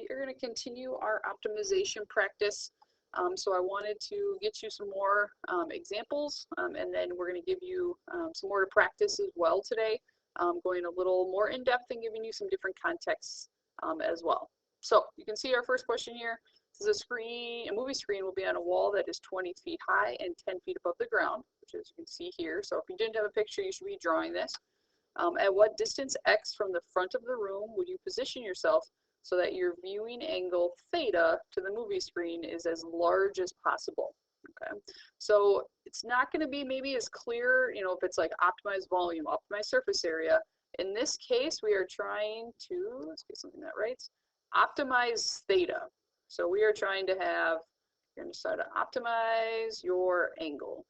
are going to continue our optimization practice. So I wanted to get you some more examples, and then we're going to give you some more to practice as well today, going a little more in depth and giving you some different contexts as well. So you can see our first question here. This is a movie screen will be on a wall that is 20 feet high and 10 feet above the ground, which as you can see here. So if you didn't have a picture, you should be drawing this. At what distance x from the front of the room would you position yourself so that your viewing angle theta to the movie screen is as large as possible? Okay, so it's not going to be maybe as clear, you know, if it's like optimize volume, optimize surface area. In this case, we are trying to, let's get something that writes, optimize theta. So we are trying to have, you're going to start to optimize your angle.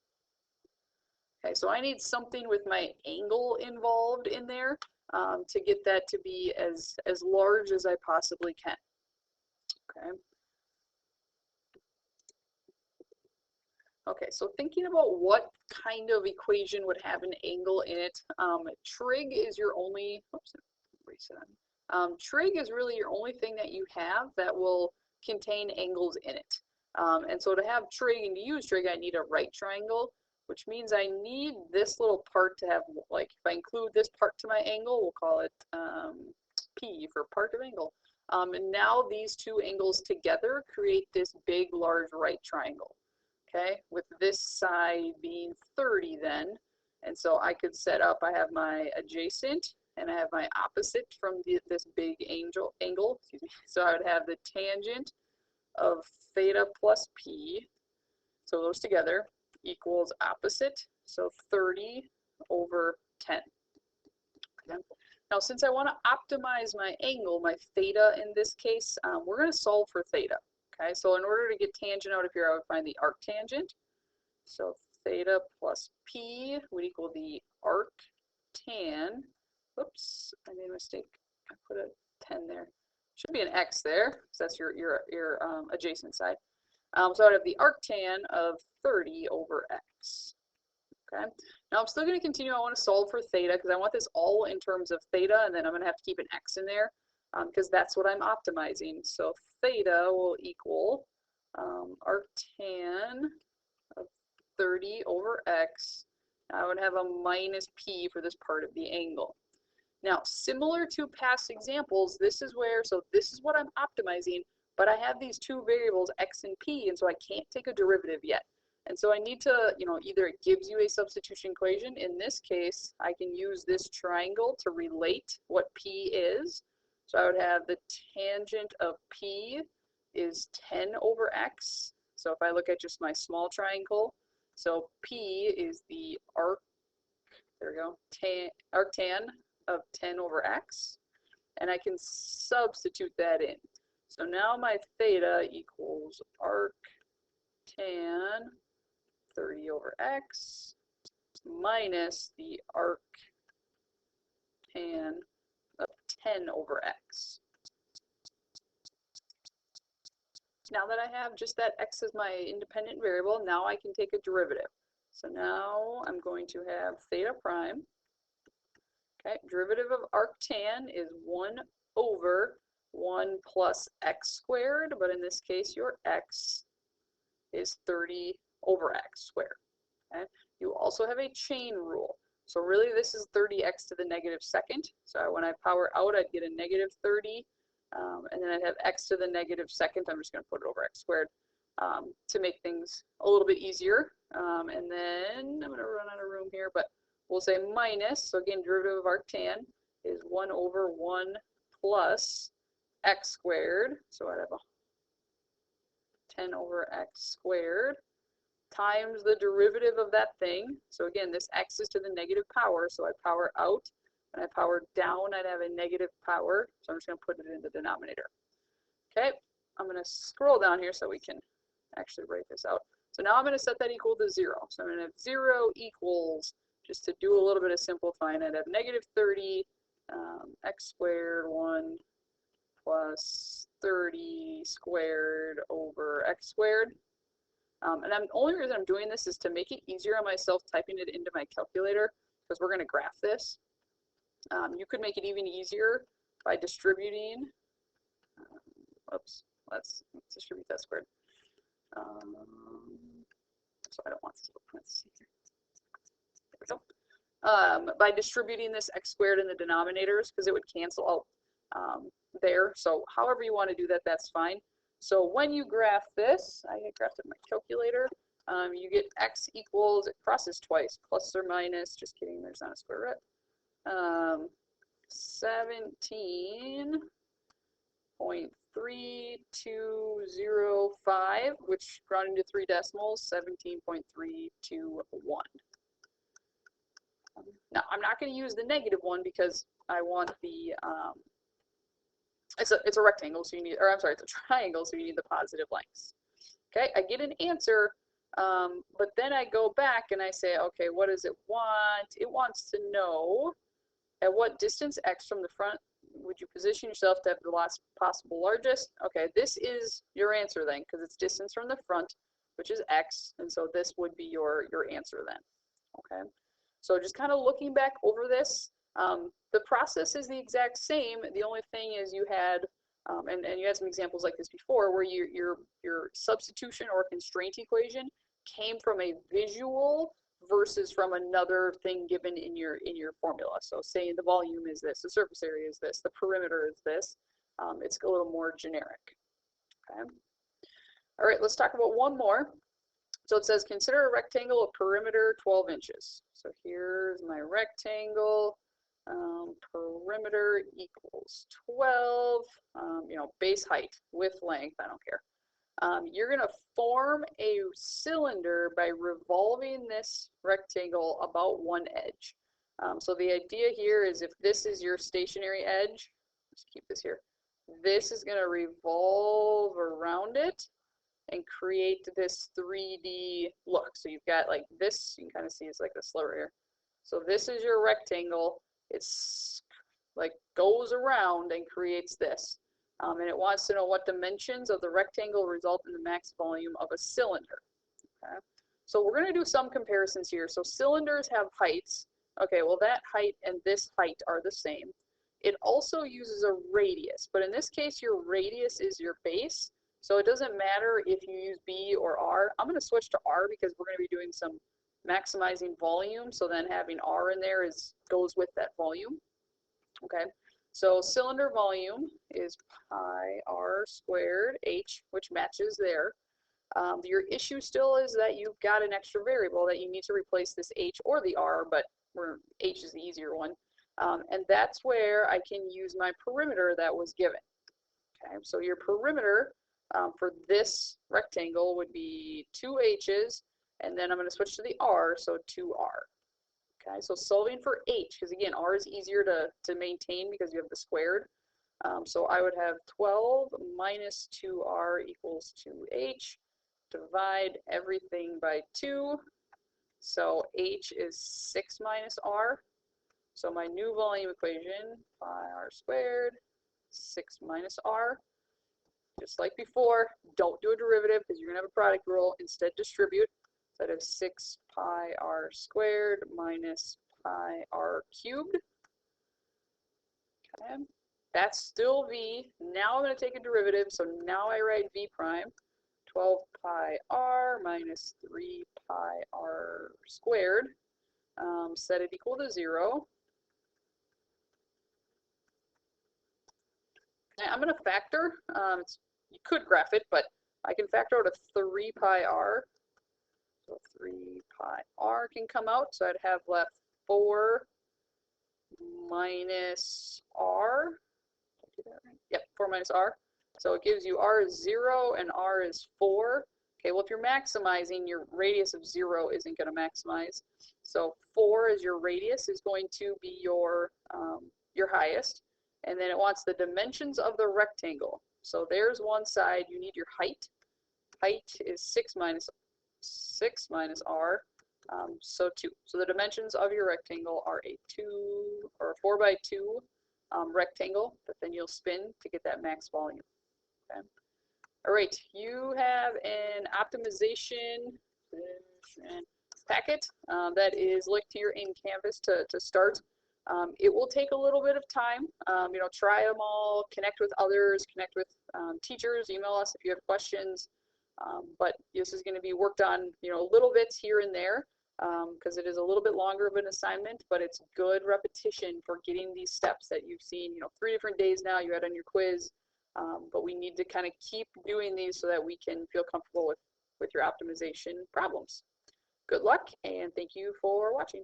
Okay, so I need something with my angle involved in there to get that to be as large as I possibly can. Okay. Okay, so thinking about what kind of equation would have an angle in it, trig is your only, oops, erase it. Trig is really your only thing that you have that will contain angles in it. And so to have trig and to use trig, I need a right triangle, which means I need this little part to have, like, if I include this part to my angle, we'll call it P for part of angle. And now these two angles together create this big, large right triangle, okay, with this side being 30 then. And so I could set up, I have my adjacent and I have my opposite from this big angle, excuse me. So I would have the tangent of theta plus P, so those together, equals opposite, so 30 over 10. Okay. Now, since I want to optimize my angle, my theta in this case, we're going to solve for theta. Okay, so in order to get tangent out of here, I would find the arctangent. So theta plus P would equal the arctan. Oops, I made a mistake. I put a 10 there. Should be an X there, so that's your adjacent side. So I'd have the arctan of 30 over X. Okay. Now I'm still going to continue. I want to solve for theta because I want this all in terms of theta, and then I'm going to have to keep an X in there because that's what I'm optimizing. So theta will equal arctan of 30 over X. I would have a minus P for this part of the angle. Now, similar to past examples, this is where, so this is what I'm optimizing, but I have these two variables, X and P, and so I can't take a derivative yet. And so I need to, you know, either it gives you a substitution equation. In this case, I can use this triangle to relate what P is. So I would have the tangent of P is 10 over X. So if I look at just my small triangle, so P is the there we go, arctan of 10 over X. And I can substitute that in. So now my theta equals arctan 30 over X minus the arctan of 10 over X. Now that I have just that X as my independent variable, now I can take a derivative. So now I'm going to have theta prime. Okay, derivative of arctan is 1 over 1 plus X squared, but in this case your X is 30 over X squared. Okay? You also have a chain rule. So really this is 30x to the negative second. So when I power out, I'd get a negative 30, and then I'd have x to the negative second. I'm just going to put it over x squared to make things a little bit easier. And then I'm going to run out of room here, but we'll say minus, so again, derivative of arctan is 1 over 1 plus x squared. So I'd have a 10 over x squared times the derivative of that thing. So again, this x is to the negative power, so I power out. When I power down, I'd have a negative power, so I'm just going to put it in the denominator. Okay, I'm going to scroll down here so we can actually write this out. So now I'm going to set that equal to 0. So I'm going to have 0 equals, just to do a little bit of simplifying, I'd have negative 30 x squared 1 plus 30 squared over x squared. And the only reason I'm doing this is to make it easier on myself typing it into my calculator, because we're going to graph this. You could make it even easier by distributing Whoops, let's distribute that squared. So I don't want to, let's see here. There we go. By distributing this x squared in the denominators, because it would cancel out there. So however you want to do that, that's fine. So when you graph this, I graphed it in my calculator, you get x equals, it crosses twice, plus or minus, just kidding, there's not a square root, 17.3205, which rounding to 3 decimals, 17.321. Now, I'm not going to use the -1 because I want the, it's a rectangle, so you need, or I'm sorry, it's a triangle, so you need the positive lengths. Okay, I get an answer, but then I go back and I say, okay, what does it want? It wants to know at what distance x from the front would you position yourself to have the last possible largest? Okay, this is your answer then, because it's distance from the front, which is x, and so this would be your answer then. Okay, so just kind of looking back over this, the process is the exact same. The only thing is you had, and you had some examples like this before, where your substitution or constraint equation came from a visual versus from another thing given in your formula. So saying the volume is this, the surface area is this, the perimeter is this. It's a little more generic. Okay. All right, let's talk about one more. So it says consider a rectangle of perimeter 12 inches. So here's my rectangle. Perimeter equals 12. You know, base height, width, length, I don't care. You're going to form a cylinder by revolving this rectangle about one edge. So the idea here is if this is your stationary edge, let's keep this here, this is going to revolve around it and create this 3D look. So you've got like this, you can kind of see it's like the sliver here. So this is your rectangle. It's like goes around and creates this. And it wants to know what dimensions of the rectangle result in the max volume of a cylinder. Okay. So we're going to do some comparisons here. So cylinders have heights. Okay, well that height and this height are the same. It also uses a radius, but in this case your radius is your base. So it doesn't matter if you use B or R. I'm going to switch to R because we're going to be doing some maximizing volume. So then having R in there goes with that volume. Okay. So cylinder volume is pi r squared h, which matches there. Your issue still is that you've got an extra variable that you need to replace this h or the r, but h is the easier one. And that's where I can use my perimeter that was given. Okay, so your perimeter for this rectangle would be 2 h's, and then I'm going to switch to the r, so 2r. Okay, so solving for h, because again, r is easier to maintain because you have the squared. So I would have 12 minus 2r equals 2h. Divide everything by 2. So h is 6 minus r. So my new volume equation, pi r squared, 6 minus r. Just like before, don't do a derivative because you're going to have a product rule. Instead, distribute. So that is 6 pi r squared minus pi r cubed. Okay. That's still v. Now I'm going to take a derivative. So now I write v prime. 12 pi r minus 3 pi r squared. Set it equal to 0. Okay, I'm going to factor. You could graph it, but I can factor out a 3 pi r. So 3 pi r can come out, so I'd have left 4 minus r. Did I do that right? Yep, 4 minus r. So it gives you r is 0 and r is 4. Okay, well if you're maximizing, your radius of 0 isn't going to maximize. So 4 is your radius, is going to be your highest. And then it wants the dimensions of the rectangle. So there's one side, you need your height. Height is 6 minus r, so 2. So the dimensions of your rectangle are a 2 or 4 by 2 rectangle that then you'll spin to get that max volume. Okay. All right, you have an optimization packet that is linked here in Canvas to start. It will take a little bit of time. Try them all, connect with others, connect with teachers, email us if you have questions. But this is going to be worked on, little bits here and there, because it is a little bit longer of an assignment, but it's good repetition for getting these steps that you've seen, 3 different days now you had on your quiz. But we need to kind of keep doing these so that we can feel comfortable with your optimization problems. Good luck, and thank you for watching.